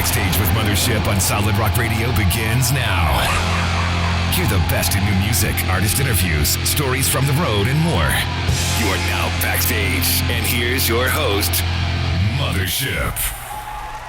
Backstage with Mothership on Solid Rock Radio begins now. Hear the best in new music, artist interviews, stories from the road, and more. You are now backstage, and here's your host, Mothership.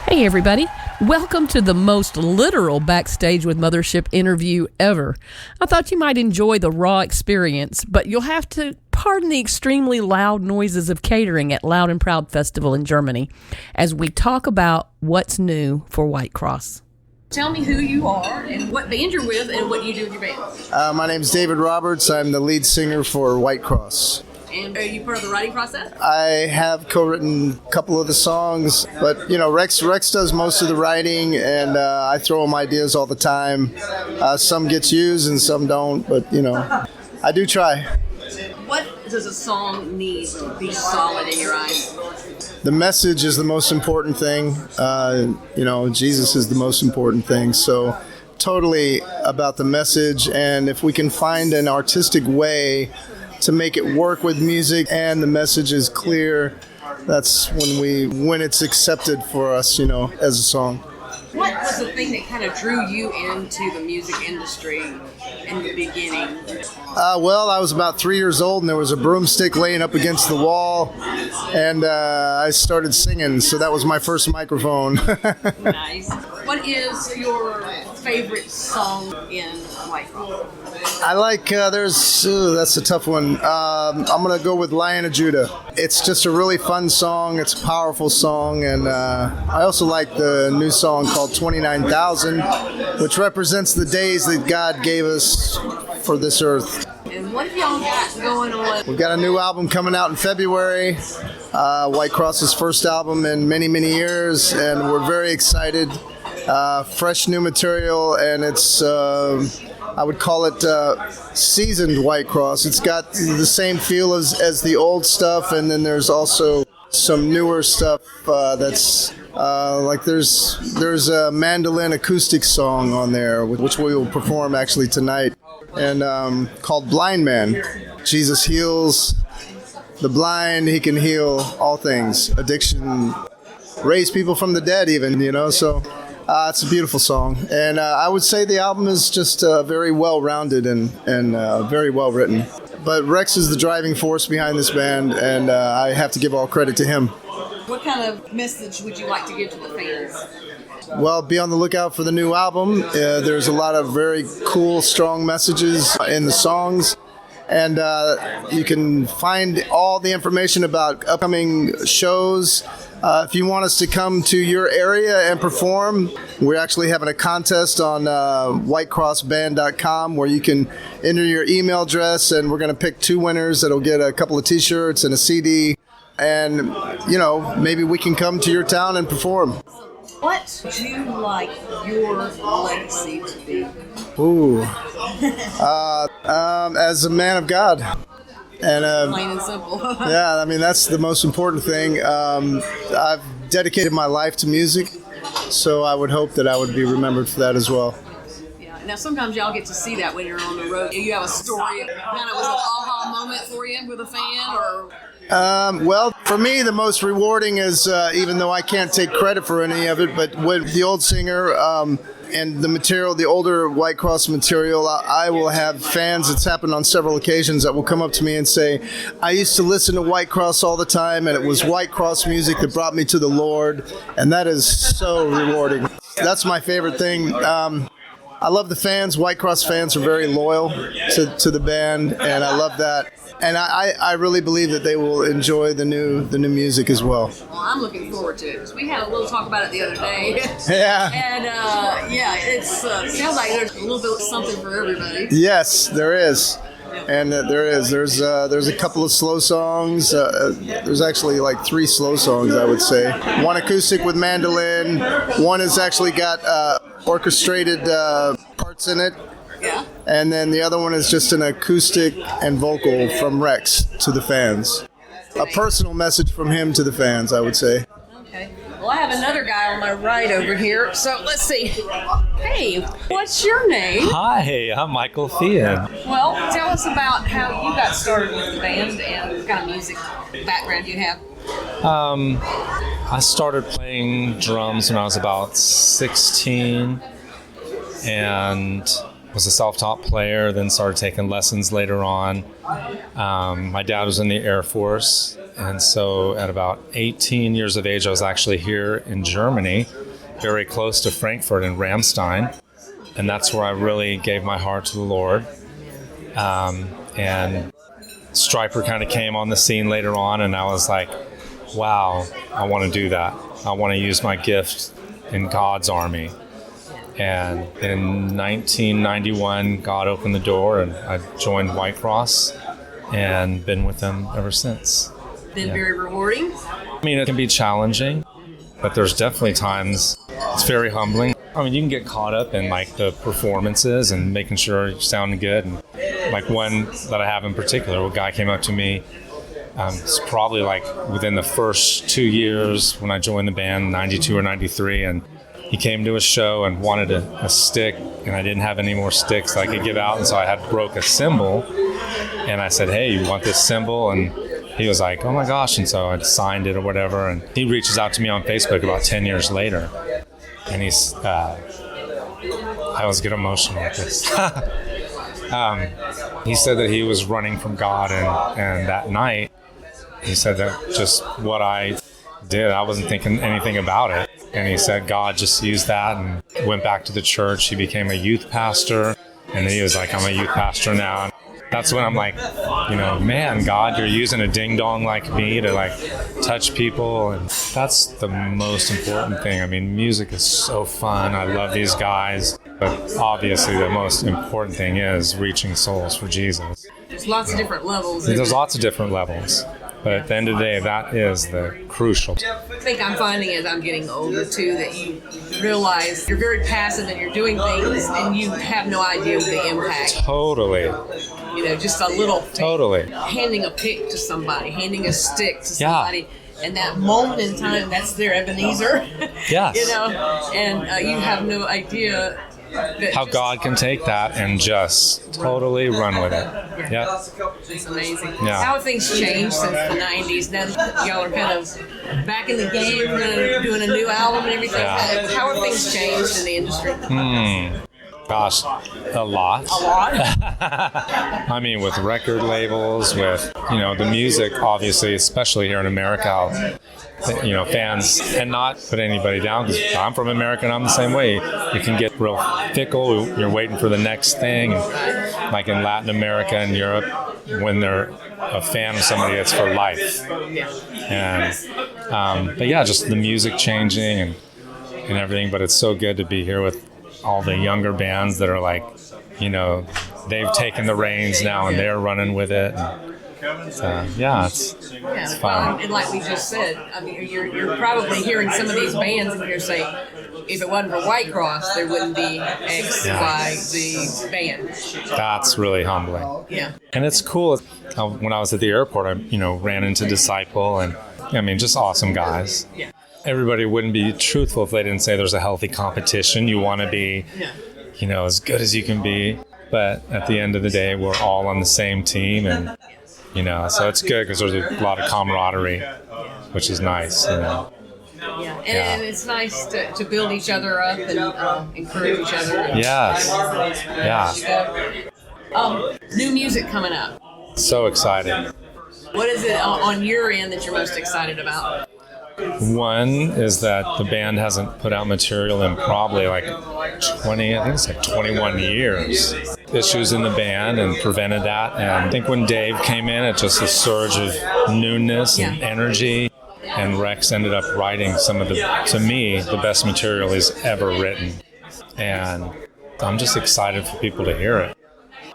Hey everybody, welcome to the most literal Backstage with Mothership interview ever. I thought you might enjoy the raw experience, but you'll have to pardon the extremely loud noises of catering at Loud and Proud Festival in Germany as we talk about what's new for Whitecross. Tell me who you are and what band you're with and what you do with your band. My name's David Roberts. I'm the lead singer for Whitecross. And are you part of the writing process? I have co-written a couple of the songs, but Rex does most of the writing, and I throw him ideas all the time. Some gets used and some don't, but I do try. What does a song need to be solid in your eyes? The message is the most important thing. Jesus is the most important thing. So totally about the message, and if we can find an artistic way to make it work with music and the message is clear, that's when it's accepted for us, as a song. What was the thing that kind of drew you into the music industry in the beginning? Well, I was about 3 years old, and there was a broomstick laying up against the wall, and I started singing, so that was my first microphone. Nice. What is your favorite song in Whitecross? I like, that's a tough one. I'm going to go with Lion of Judah. It's just a really fun song. It's a powerful song, and I also like the new song called 29,000, which represents the days that God gave us for this earth. And what have y'all got going on? We've got a new album coming out in February, Whitecross's first album in many, many years, and we're very excited. Fresh new material, and it's I would call it seasoned Whitecross. It's got the same feel as the old stuff, and then there's also some newer stuff that's like there's a mandolin acoustic song on there, which we will perform actually tonight, and called Blind Man. Jesus heals the blind. He can heal all things, addiction, raise people from the dead even, so it's a beautiful song, and I would say the album is just very well-rounded and very well-written. But Rex is the driving force behind this band, and I have to give all credit to him. What kind of message would you like to give to the fans? Well, be on the lookout for the new album. There's a lot of very cool, strong messages in the songs. And you can find all the information about upcoming shows. If you want us to come to your area and perform, we're actually having a contest on whitecrossband.com where you can enter your email address, and we're going to pick 2 winners that'll get a couple of T-shirts and a CD. And, maybe we can come to your town and perform. What would you like your legacy to be? Ooh. As a man of God. And plain and simple. Yeah, that's the most important thing. I've dedicated my life to music, so I would hope that I would be remembered for that as well. Yeah. Now, sometimes y'all get to see that when you're on the road. You have a story, kind of was an aha moment for you with a fan, or? Well, for me, the most rewarding is, even though I can't take credit for any of it, but with the old singer and the material, the older Whitecross material, I will have fans, it's happened on several occasions, that will come up to me and say, I used to listen to Whitecross all the time, and it was Whitecross music that brought me to the Lord, and that is so rewarding. That's my favorite thing. I love the fans. Whitecross fans are very loyal to the band, and I love that. And I really believe that they will enjoy the new music as well. Well, I'm looking forward to it, because we had a little talk about it the other day. Yeah. And it sounds like there's a little bit of something for everybody. Yes, there is. And there's a couple of slow songs. There's actually like 3 slow songs, I would say. One acoustic with mandolin. One has actually got orchestrated parts in it. Yeah. And then the other one is just an acoustic and vocal from Rex to the fans. A personal message from him to the fans, I would say. Okay. Well, I have another guy on my right over here. So let's see. Hey, what's your name? Hi, I'm Michael Thean. Well, tell us about how you got started with the band and what kind of music background you have. I started playing drums when I was about 16 and was a self-taught player, then started taking lessons later on. My dad was in the Air Force, and so at about 18 years of age, I was actually here in Germany, very close to Frankfurt in Ramstein, and that's where I really gave my heart to the Lord. And Striper kind of came on the scene later on, and I was like, wow, I want to do that. I want to use my gift in God's army. And in 1991, God opened the door, and I joined Whitecross and been with them ever since. Been very rewarding? I mean, it can be challenging, but there's definitely times it's very humbling. I mean, you can get caught up in like the performances and making sure you're sounding good. And like one that I have in particular, a guy came up to me. It's probably like within the first 2 years when I joined the band, 92 or 93, and he came to a show and wanted a stick, and I didn't have any more sticks I could give out, and so I broke a cymbal, and I said, hey, you want this cymbal? And he was like, oh my gosh, and so I signed it or whatever, and he reaches out to me on Facebook about 10 years later, and he's, I always get emotional with this. He said that he was running from God, and that night, he said that just what I did, I wasn't thinking anything about it. And he said God just used that and went back to the church. He became a youth pastor, and then he was like, I'm a youth pastor now. And that's when I'm like, man, God, you're using a ding-dong like me to like touch people. And that's the most important thing. I mean, music is so fun. I love these guys. But obviously the most important thing is reaching souls for Jesus. There's lots of different levels. There's lots of different levels. But at the end of the day, that is the crucial. I think I'm finding as I'm getting older, too, that you realize you're very passive and you're doing things and you have no idea of the impact. Totally. Just a little thing. Totally. Handing a pick to somebody, handing a stick to somebody. And that moment in time, that's their Ebenezer. Yes. And you have no idea how God can take that and just totally run with it. Yeah. It's amazing. Yeah. How have things changed since the 90s? Now y'all are kind of back in the game, doing a new album and everything. Yeah. How have things changed in the industry? Gosh, a lot. A lot? I mean, with record labels, with, the music, obviously, especially here in America, fans, and not put anybody down, because I'm from America and I'm the same way. You can get real fickle. You're waiting for the next thing. Like in Latin America and Europe, when they're a fan of somebody, it's for life. And, but yeah, just the music changing and everything. But it's so good to be here with all the younger bands that are like, they've taken the reins now and they're running with it. It's fun. And like we just said, I mean, you're probably hearing some of these bands and you're saying, if it wasn't for Whitecross, there wouldn't be X, Y, Z band. That's really humbling. Yeah. And it's cool. When I was at the airport, I, ran into Disciple, and just awesome guys. Yeah. Everybody wouldn't be truthful if they didn't say there's a healthy competition. You want to be, as good as you can be. But at the end of the day, we're all on the same team, and so it's good because there's a lot of camaraderie, which is nice. Yeah, and it's nice to build each other up and encourage each other. Yes. New music coming up. So excited. What is it on your end that you're most excited about? One is that the band hasn't put out material in probably like 21 years. Issues in the band and prevented that. And I think when Dave came in, it's just a surge of newness and energy. And Rex ended up writing some of to me, the best material he's ever written. And I'm just excited for people to hear it.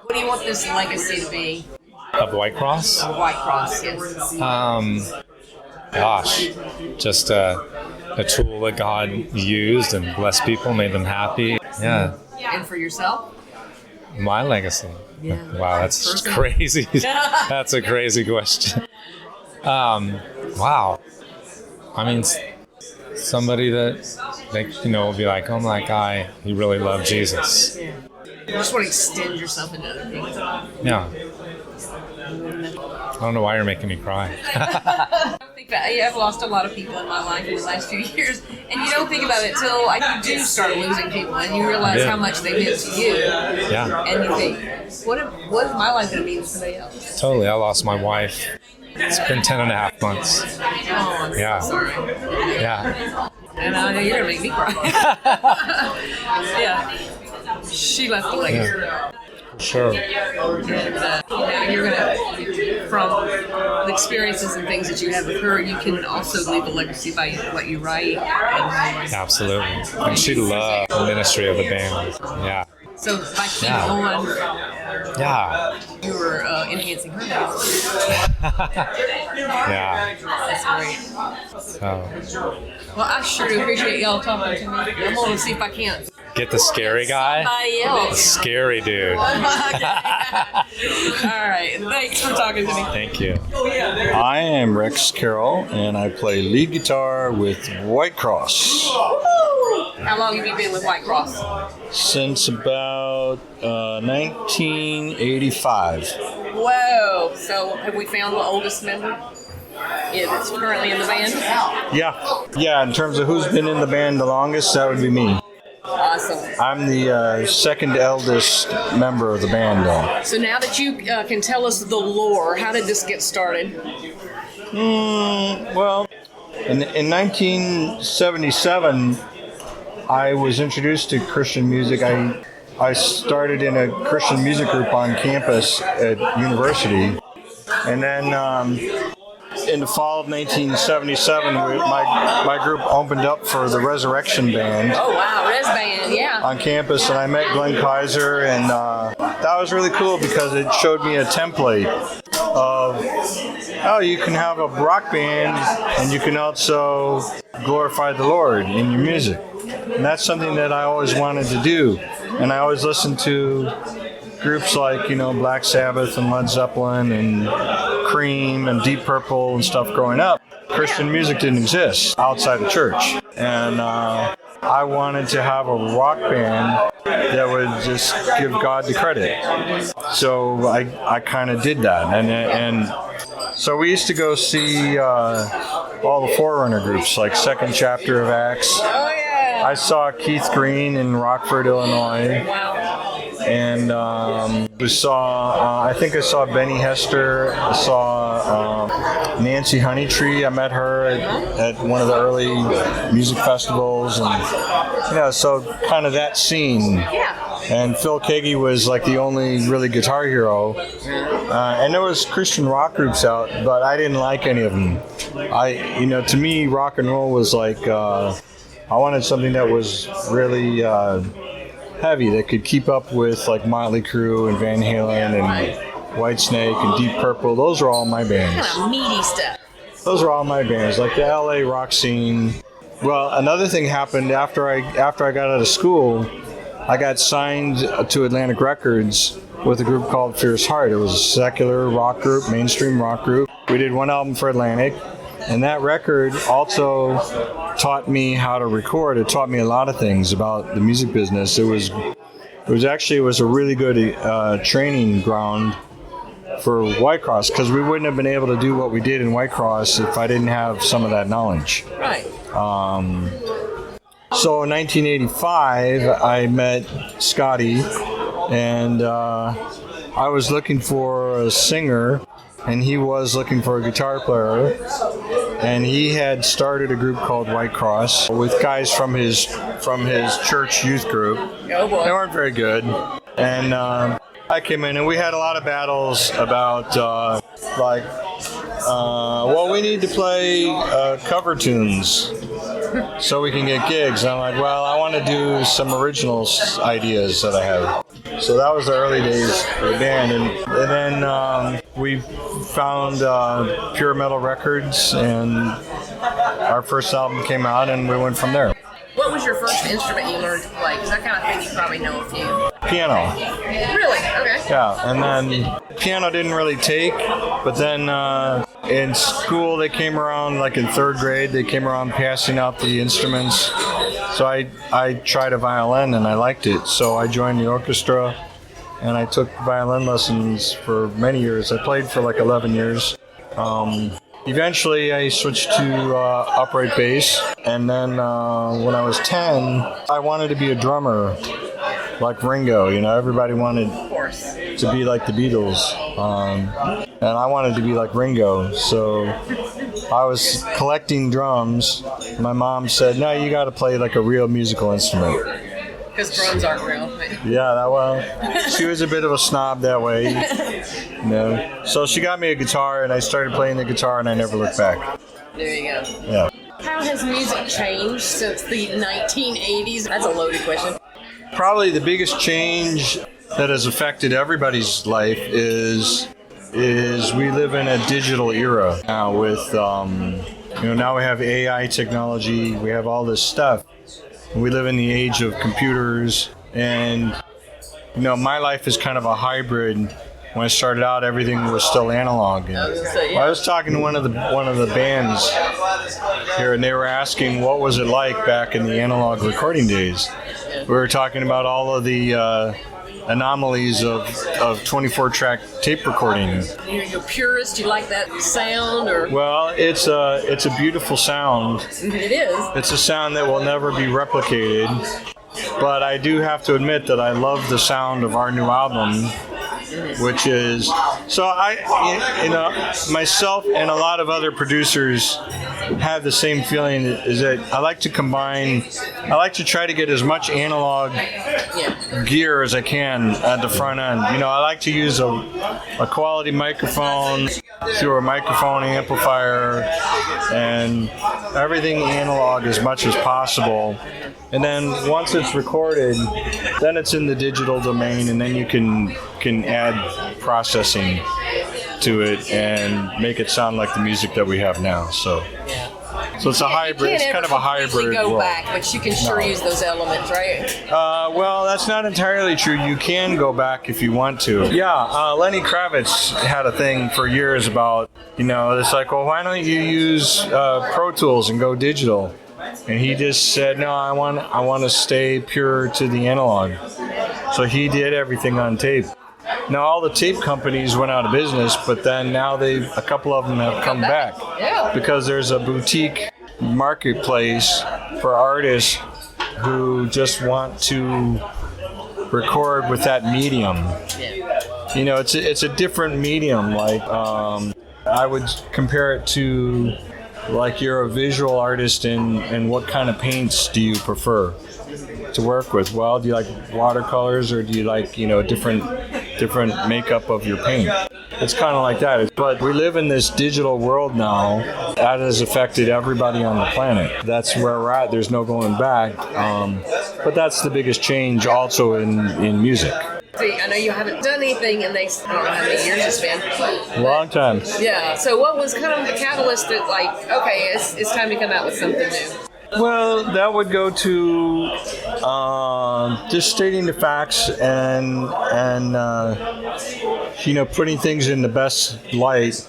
What do you want this legacy to be? Of Whitecross? Of Whitecross, yes. Gosh, just a tool that God used and blessed people, made them happy. Yeah. And for yourself? My legacy? Yeah. Wow, that's crazy. That's a crazy question. Wow. I mean, somebody that, will be like, oh my guy, he really loved Jesus. Yeah. You just want to extend yourself into other things. Yeah. I don't know why you're making me cry. I don't think I've lost a lot of people in my life in the last few years, and you don't think about it till like you do start losing people, and you realize how much they meant to you. Yeah. And you think, what is my life going to mean to somebody else? Totally. I lost my wife. It's been 10 and a half months. Oh, I'm so sorry. Yeah. And I know you're going to make me cry. Yeah. She left a legacy. Yeah. Sure. And, you're going to, from the experiences and things that you have with her, you can also leave a legacy by what you write. Absolutely. And she loved the ministry of the band. Yeah. So by keeping on, you were enhancing her legacy. Yeah. That's great. So, Well, I sure do appreciate y'all talking to me. I'm going to see if I can't. get the scary guy. Somebody The else. scary dude. All right. Thanks for talking to me. Thank you. I am Rex Carroll, and I play lead guitar with Whitecross How long have you been with Whitecross? since about 1985. Whoa. So have we found the oldest member? That's currently in the band? Yeah, in terms of who's been in the band the longest, that would be me. Awesome. I'm the second eldest member of the band, though. So now that you can tell us the lore, how did this get started? Well, in 1977, I was introduced to Christian music. I started in a Christian music group on campus at university, and then in the fall of 1977, my group opened up for the Resurrection Band. Oh, wow. Res Band, yeah. On campus, and I met Glenn Kaiser, and that was really cool because it showed me a template of you can have a rock band and you can also glorify the Lord in your music. And that's something that I always wanted to do. And I always listened to groups like, Black Sabbath and Led Zeppelin and Cream and Deep Purple and stuff growing up. Christian music didn't exist outside of church. And I wanted to have a rock band that would just give God the credit. So I kind of did that. And so we used to go see all the Forerunner groups, like Second Chapter of Acts. Oh, yeah. I saw Keith Green in Rockford, Illinois. Wow. And I think I saw Benny Hester. I saw Nancy Honeytree. I met her at one of the early music festivals. And so kind of that scene. Yeah. And Phil Keaggy was like the only really guitar hero. And there was Christian rock groups out, but I didn't like any of them. To me, rock and roll was like, I wanted something that was really heavy, that could keep up with like Motley Crue and Van Halen and Whitesnake and Deep Purple. Those are all my bands. Kind of meaty stuff. Those are all my bands, like the LA rock scene. Well, another thing happened after I got out of school. I got signed to Atlantic Records with a group called Fierce Heart. It was a secular rock group, mainstream rock group. We did one album for Atlantic, and that record also taught me how to record. It taught me a lot of things about the music business. It was a really good training ground for Whitecross, because we wouldn't have been able to do what we did in Whitecross if I didn't have some of that knowledge. Right. So in 1985, I met Scotty, and I was looking for a singer, and he was looking for a guitar player, and he had started a group called Whitecross with guys from his church youth group. Oh boy. They weren't very good, and I came in, and we had a lot of battles about we need to play cover tunes so we can get gigs. And I'm like, well, I want to do some original ideas that I have. So that was the early days of the band, and then we found Pure Metal Records, and our first album came out, and we went from there. What was your first instrument you learned to play? Because I kind of think you probably know a few. Piano. Really? Okay. Yeah, and then piano didn't really take, but then in school they came around, like in third grade, they came around passing out the instruments. So I tried a violin and I liked it, so I joined the orchestra and I took violin lessons for many years. I played for like 11 years. Eventually, I switched to upright bass, and then when I was 10, I wanted to be a drummer, like Ringo. You know, everybody wanted to be like the Beatles, and I wanted to be like Ringo. So I was collecting drums. My mom said, "No, you got to play like a real musical instrument." Because drums aren't real. Yeah, well, she was a bit of a snob that way. You know. So she got me a guitar, and I started playing the guitar, and I never looked back. There you go. Yeah. How has music changed since the 1980s? That's a loaded question. Probably the biggest change that has affected everybody's life is we live in a digital era now with, now we have AI technology, we have all this stuff. We live in the age of computers, and my life is kind of a hybrid. When I started out, everything was still analog. And I was talking to one of the bands here, and they were asking what was it like back in the analog recording days. We were talking about all of the anomalies of 24-track tape recording. You're a purist. You like that sound, or? Well, it's a beautiful sound. It is. It's a sound that will never be replicated. But I do have to admit that I love the sound of our new album, which is myself and a lot of other producers have the same feeling, is that I like to try to get as much analog gear as I can at the front end. I like to use a quality microphone through a microphone amplifier and everything analog as much as possible. And then once it's recorded, then it's in the digital domain, and then you can add processing to it and make it sound like the music that we have now. So it's a hybrid. It's kind of a hybrid. Go back, but you can sure use those elements, right? Well, that's not entirely true. You can go back if you want to. Yeah, Lenny Kravitz had a thing for years about, it's like, well, why don't you use Pro Tools and go digital? And he just said, no, I want to stay pure to the analog. So he did everything on tape. Now all the tape companies went out of business, but then now a couple of them have come back because there's a boutique marketplace for artists who just want to record with that medium. It's a different medium. Like I would compare it to, like, you're a visual artist, and what kind of paints do you prefer to work with? Well, do you like watercolors, or do you like different makeup of your paint? It's kind of like that. But we live in this digital world now that has affected everybody on the planet. That's where we're at. There's no going back. But that's the biggest change also in music. See, I know you haven't done anything in I don't know how many years it's been. Long time. Yeah. So what was kind of the catalyst that, like, okay, it's time to come out with something new? Well, that would go to just stating the facts and putting things in the best light.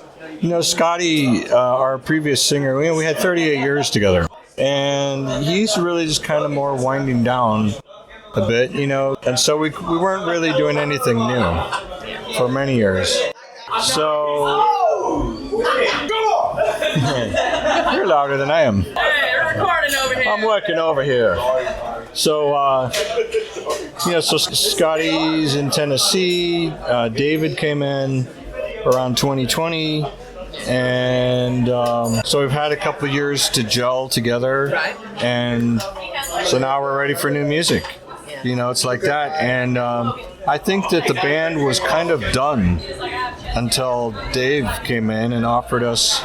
Scotty, our previous singer, we had 38 years together, and he's really just kind of more winding down a bit, and so we weren't really doing anything new for many years. So you're louder than I am. Recording over here. I'm working over here. So, so Scotty's in Tennessee. David came in around 2020. And so we've had a couple of years to gel together. Right. And so now we're ready for new music. It's like that. And I think that the band was kind of done until Dave came in and offered us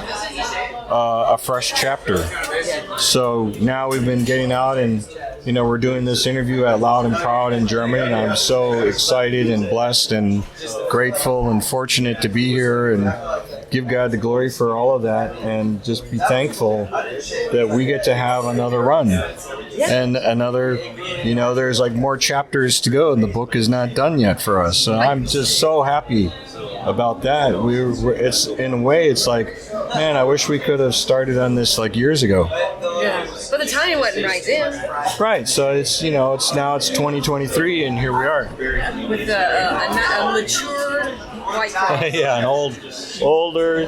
a fresh chapter. So now we've been getting out, and we're doing this interview at Loud and Proud in Germany, and I'm so excited and blessed and grateful and fortunate to be here and give God the glory for all of that, and just be thankful that we get to have another run and another, there's like more chapters to go, and the book is not done yet for us. So I'm just so happy about that. It's in a way, it's like, man, I wish we could have started on this like years ago. Yeah, but the timing wasn't right then. Right. So it's it's 2023, and here we are with a mature Whitecross. Yeah, an older,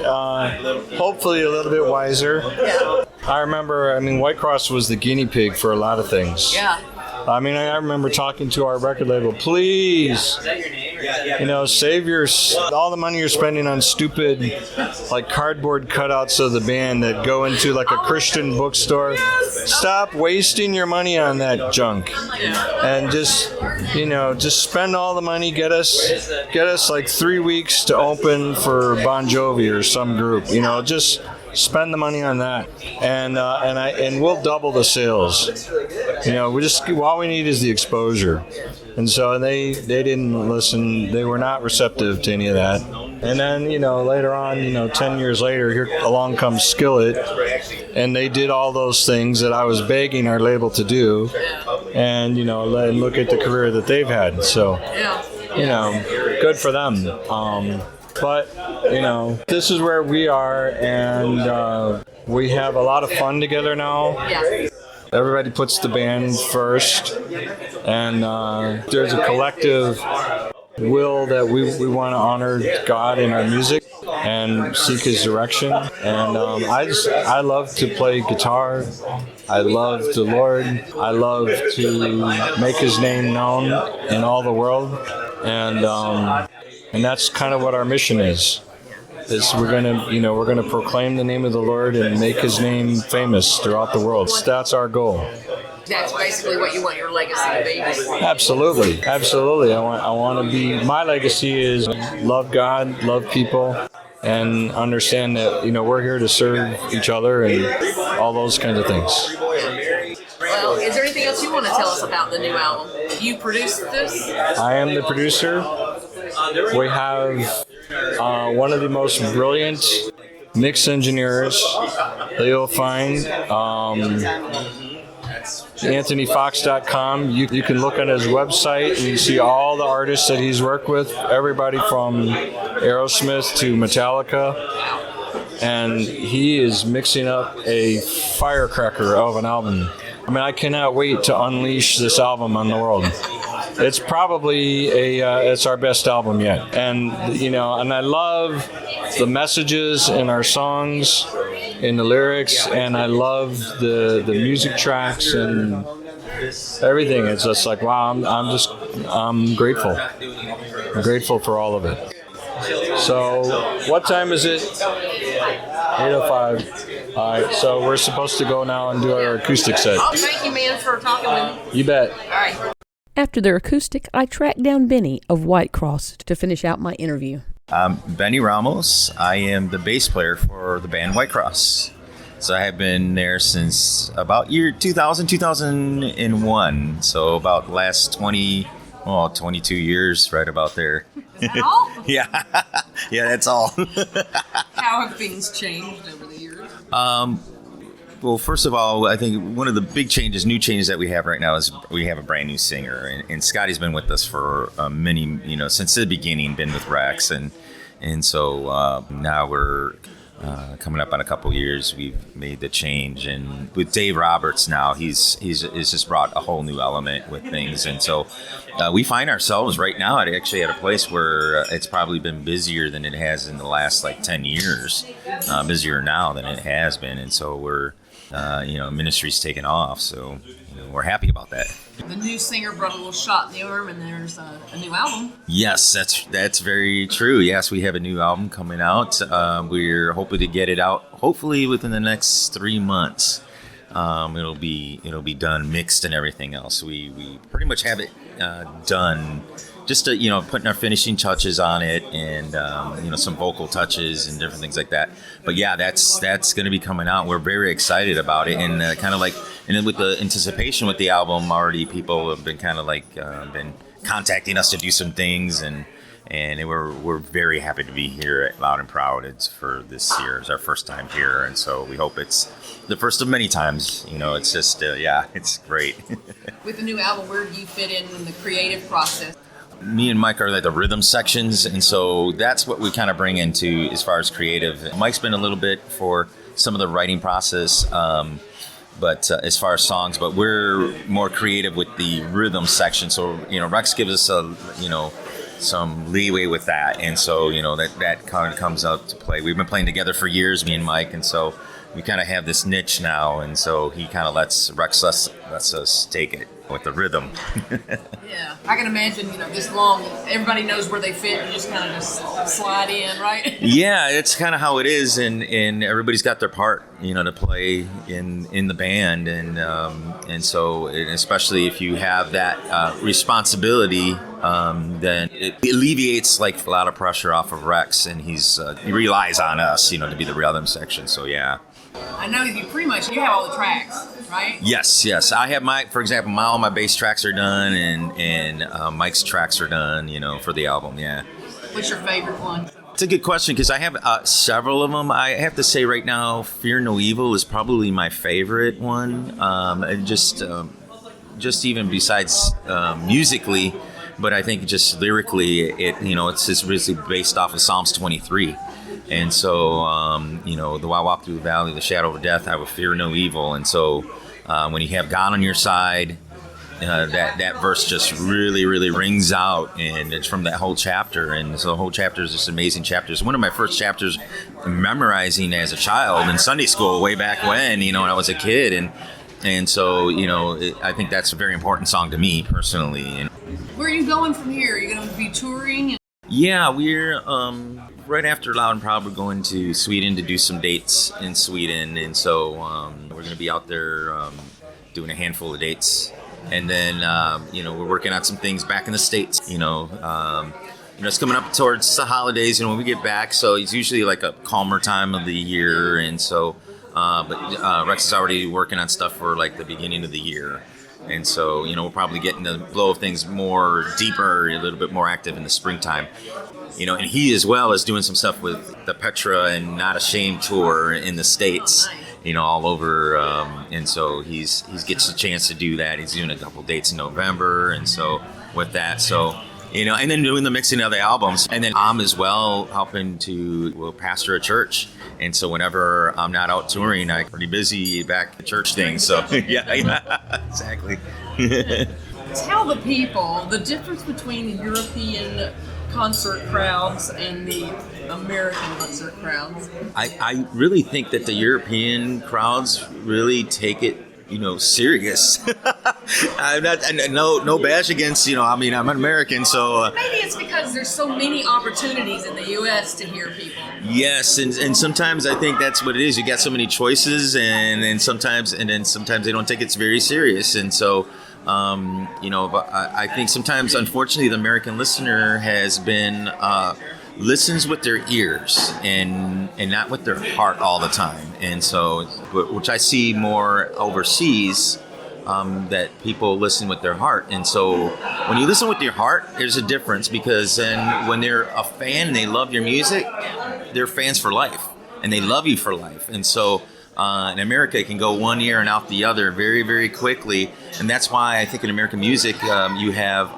hopefully a little bit wiser. Yeah. I remember, Whitecross was the guinea pig for a lot of things. Yeah. I remember talking to our record label, please, save all the money you're spending on stupid, like cardboard cutouts of the band that go into like a Christian bookstore. Stop wasting your money on that junk, and just spend all the money. Get us like 3 weeks to open for Bon Jovi or some group. Just spend the money on that, and we'll double the sales. All we need is the exposure. And so they didn't listen. They were not receptive to any of that. And then later on, 10 years later, here along comes Skillet, and they did all those things that I was begging our label to do, and look at the career that they've had. So good for them. But, this is where we are, and we have a lot of fun together now. Yeah. Everybody puts the band first, and there's a collective will that we want to honor God in our music and seek His direction. And I love to play guitar. I love the Lord. I love to make His name known in all the world, and that's kind of what our mission is we're gonna proclaim the name of the Lord and make His name famous throughout the world. That's our goal. That's basically what you want your legacy to be. Absolutely. I want to be. My legacy is love God, love people, and understand that we're here to serve each other and all those kinds of things. Well, is there anything else you want to tell us about the new album? You produced this? I am the producer. We have one of the most brilliant mix engineers that you'll find. AnthonyFox.com. You can look on his website and you see all the artists that he's worked with, everybody from Aerosmith to Metallica. And he is mixing up a firecracker of an album. I cannot wait to unleash this album on the world. It's probably it's our best album yet. And and I love the messages in our songs, in the lyrics, and I love the music tracks and everything. It's just like, wow, I'm grateful. I'm grateful for all of it. So, what time is it? 8:05. All right, so we're supposed to go now and do our acoustic set. Oh, thank you, man, for talking with me. You bet. All right. After their acoustic, I tracked down Benny of Whitecross to finish out my interview. I'm Benny Ramos. I am the bass player for the band Whitecross. So I have been there since about year 2001. So about the last 22 years, right about there. Is that all? Yeah, that's all. How have things changed over the years? Well, first of all, I think one of the big new changes that we have right now is we have a brand new singer, and Scotty's been with us for many, since the beginning, been with Rex, and so now we're coming up on a couple years. We've made the change, and with Dave Roberts now, he's just brought a whole new element with things, and so we find ourselves right now at a place where it's probably been busier than it has in the last 10 years, busier now than it has been, and so we're ministry's taken off, so we're happy about that. The new singer brought a little shot in the arm, and there's a new album. Yes, that's very true. Yes, we have a new album coming out. We're hoping to get it out hopefully within the next 3 months. It'll be done, mixed and everything else. We pretty much have it done. Just putting our finishing touches on it, and some vocal touches and different things like that. But yeah, that's going to be coming out. We're very excited about it, and and then with the anticipation with the album, already people have been been contacting us to do some things, and we're very happy to be here at Loud and Proud. It's for this year. It's our first time here, and so we hope it's the first of many times. It's just it's great. With the new album, where do you fit in the creative process? Me and Mike are like the rhythm sections, and so that's what we kind of bring into as far as creative. Mike's been a little bit for some of the writing process, but as far as songs, but we're more creative with the rhythm section. So Rex gives us some leeway with that, and so that kind of comes up to play. We've been playing together for years, me and Mike, and so we kind of have this niche now, and so he kind of lets us take it with the rhythm. Yeah, I can imagine, this long, everybody knows where they fit, you just kind of just slide in, right? Yeah, it's kind of how it is, and everybody's got their part, to play in the band, and so, and especially if you have that responsibility, then it alleviates like a lot of pressure off of Rex, and he relies on us, to be the rhythm section. So yeah. I know you have all the tracks, right? Yes. I have for example, all my bass tracks are done, and Mike's tracks are done, for the album. Yeah. What's your favorite one? It's a good question because I have several of them. I have to say right now, Fear No Evil is probably my favorite one. Just even besides musically, but I think just lyrically, it's just really based off of Psalms 23. And so, though I walk through the valley of the shadow of death, I will fear no evil. And so, when you have God on your side, that verse just really, really rings out, and it's from that whole chapter. And so the whole chapter is just amazing chapters. One of my first chapters memorizing as a child in Sunday school way back when, when I was a kid. And so, I think that's a very important song to me personally. Where are you going from here? Are you going to be touring? Yeah, we're right after Loud and Proud, we're going to Sweden to do some dates in Sweden, and so we're going to be out there doing a handful of dates, and then we're working on some things back in the States. It's coming up towards the holidays, and when we get back, so it's usually like a calmer time of the year, and so but Rex is already working on stuff for like the beginning of the year. And so, we'll probably get in the flow of things more deeper, a little bit more active in the springtime. And he as well is doing some stuff with the Petra and Not Ashamed tour in the States, all over. And so he gets a chance to do that. He's doing a couple dates in November. And so with that, and then doing the mixing of the albums. And then I'm as well helping to pastor a church. And so whenever I'm not out touring, I'm pretty busy back at church things. So yeah, exactly. Tell the people the difference between the European concert crowds and the American concert crowds. I really think that the European crowds really take it, serious. I'm not, no bash against, I'm an American, so. Maybe it's because there's so many opportunities in the U.S. to hear people. Yes, and sometimes I think that's what it is. You got so many choices, and then sometimes they don't take it very serious, and so. But I think sometimes, unfortunately, the American listener has been listens with their ears and not with their heart all the time, and so which I see more overseas, that people listen with their heart. And so when you listen with your heart, there's a difference, because then when they're a fan and they love your music, they're fans for life and they love you for life. And so. In America, it can go one ear and out the other very, very quickly. And that's why I think in American music, you have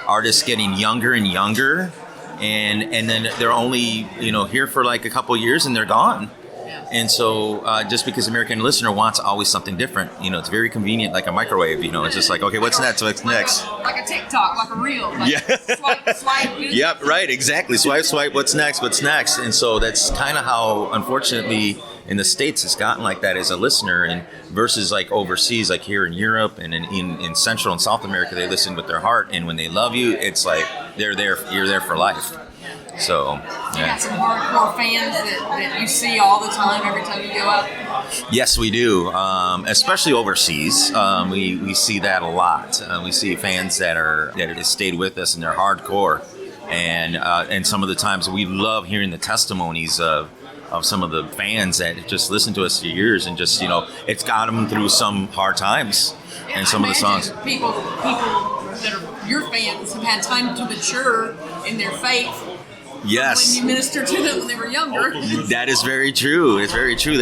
artists getting younger and younger. And then they're only, here for like a couple of years and they're gone. Yeah. And so just because American listener wants always something different, it's very convenient, like a microwave, it's just like, okay, what's next? What's next? Like a TikTok, like a reel. Like yeah. Swipe. Yep, right, exactly. Swipe, what's next? And so that's kind of how, unfortunately, in the States, it's gotten like that as a listener, and versus like overseas, like here in Europe and in Central and South America, they listen with their heart, and when they love you, it's like you're there for life. So, yeah. You got some hardcore fans that you see all the time, every time you go out? Yes, we do, especially overseas. We see that a lot. We see fans that have stayed with us and they're hardcore, and some of the times we love hearing the testimonies of some of the fans that just listen to us for years, and just, it's got them through some hard times. Yeah, and some of the songs. People that are your fans have had time to mature in their faith. Yes. When you ministered to them when they were younger. That is very true. It's very true.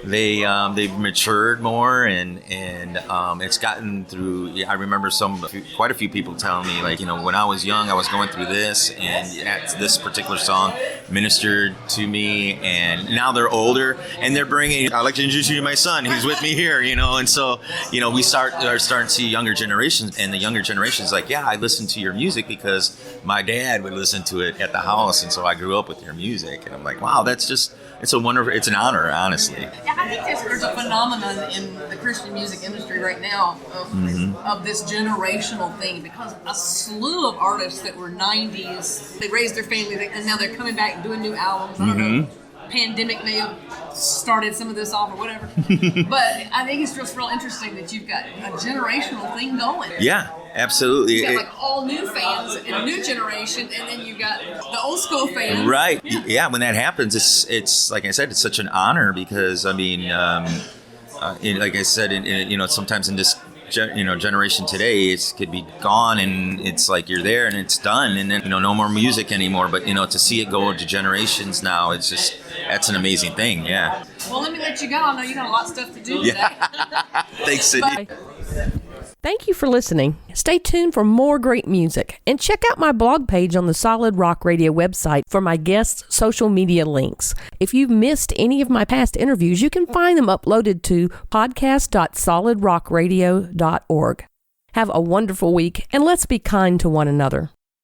they've matured more, and it's gotten through. I remember quite a few people telling me, like, when I was young, I was going through this, and this particular song ministered to me. And now they're older, and they're bringing. I'd like to introduce you to my son. He's with me here, and so we are starting to see younger generations, and the younger generations like, yeah, I listened to your music because my dad would listen to it at the house, and so I grew up with your music. And I'm like, wow, it's an honor, honestly. Yeah, I think there's a phenomenon in the Christian music industry right now of this generational thing, because a slew of artists that were 90s, they raised their families, and now they're coming back and doing new albums. I don't know, pandemic may have started some of this off or whatever. But I think it's just real interesting that you've got a generational thing going. Yeah, absolutely. You've got like all new fans and a new generation, and then you've got the old school fans. Right. Yeah, when that happens, it's like I said, it's such an honor, because I mean, like I said, sometimes in this generation today, it could be gone, and it's like you're there and it's done, and then no more music anymore. But to see it go to generations now, that's an amazing thing. Yeah. Well, let me let you go. I know you got a lot of stuff to do today. Yeah. Thanks, Sydney. Bye. Thank you for listening. Stay tuned for more great music, and check out my blog page on the Solid Rock Radio website for my guests' social media links. If you've missed any of my past interviews, you can find them uploaded to podcast.solidrockradio.org. Have a wonderful week, and let's be kind to one another.